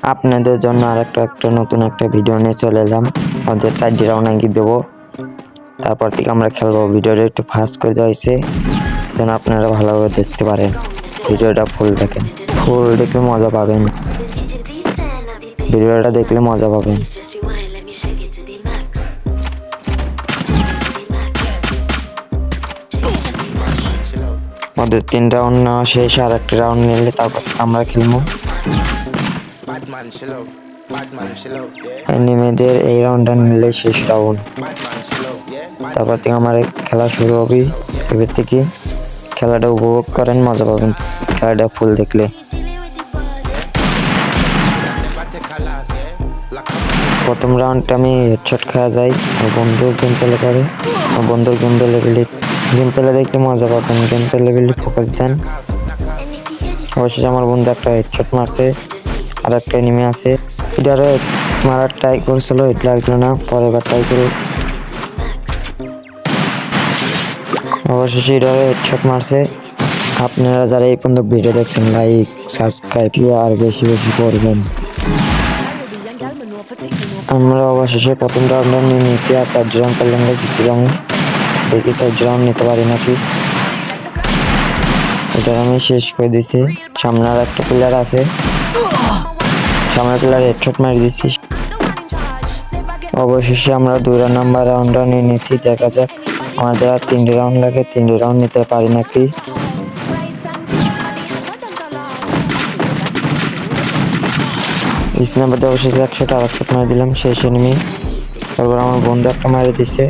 আপনাদের জন্য একটা নতুন একটা ভিডিও নিয়ে চলে এলাম। আমাদের 4টি রাউন্ড নাকি দেবো, তারপর থেকে আমরা খেলবো। ভিডিওটা একটু ফাস্ট করে দেওয়া হয়েছে যেন আপনারা ভালোভাবে দেখতে পারেন। ভিডিওটা ফুল দেখেন, ফুল দেখলে মজা পাবেন, ভিডিওটা দেখলে মজা পাবেন। আমাদের 3 রাউন্ড নেওয়া শেষ, আর একটা রাউন্ড নিলে তারপর আমরা খেলবো। এনিমেদের এই রাউন্ডটা নিলে শেষ রাউন্ড, তারপর থেকে আমার খেলা শুরু হবে। এবার থেকে খেলাটা উপভোগ করেন, মজা পাবেন খেলাটা ফুল দেখলে। প্রথম রাউন্ডটা আমি হেডশট খাওয়া যাই, আর বন্ধুর গেম প্লে করে। বন্ধুর গেম প্লে দেখলে মজা পাবেন, গেম প্লে ফোকাস দেন। অবশেষে আমার বন্ধু একটা হেডশট মারছে, আর একটা এনিমি আছে। এটারও মারার ট্রাই করছিল, এটা লাগলো না, পরের বার ট্রাই করে অবশেষে এটারও হেডশট মারছে। আপনারা যারা এই পর্যন্ত ভিডিও দেখছেন, লাইক সাবস্ক্রাইব আর বেশি বেশি করবেন। আমরা অবশেষে প্রথম রাউন্ডে নিয়ে নিয়েছি, আর 4 রাউন্ড করলে আমরা জিতে যাবো। দেখি 4 রাউন্ড নিতে পারি নাকি। এটা আমি শেষ করে দিয়েছি। সামনে আর একটা প্লেয়ার আছে, সামনের প্লেয়ার হেডশট মারি দিচ্ছি। অবশেষে আমরা 2 নাম্বার রাউন্ডটা নিয়ে নিয়েছি। দেখা যাক আমাদের আর 3 রাউন্ড লাগে, 3 রাউন্ড নিতে পারি নাকি। স্ন্যাপারটা অবশেষে 100টা আরেকশট মারি দিলাম, শেষ এনিমি। তারপর আমার বন্ধু একটা মারি দিছে।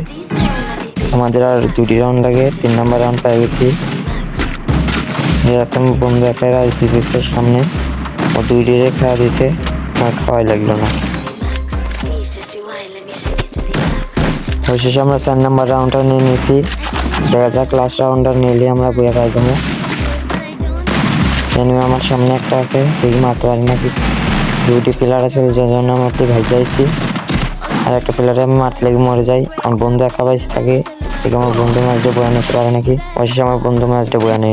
আমাদের আর 2 রাউন্ড লাগে, 3 নাম্বার রাউন্ড পেয়ে গেছি। এরকম বন্ধু একাই রাজ দিতেছে সামনে, ও 2 ডিরে খাওয়া দিছে, আমার খাওয়াই লাগলো না। অবশেষে আমরা 4 নাম্বার রাউন্ডটা নিয়ে নিয়েছি। দেখা যাক লাস্ট রাউন্ডটা নিলে আমরা বইয়া পাই যাবো। এনিমি আমার সামনে একটা আছে, দেখি মারতে পারি নাকি। 2টি প্লেয়ার আছে, ওই জন্য আমি একটু ভাই যাইছি। আর একটা প্লেয়ারে আমি মারতে লেগে মরে যাই। আমার বন্ধু একা পাইছি থাকে, ঠিক আমার বন্ধু ম্যাচটা বয়া নিতে পারে নাকি। অবশেষে আমার বন্ধু ম্যাচটা বয়া নেই।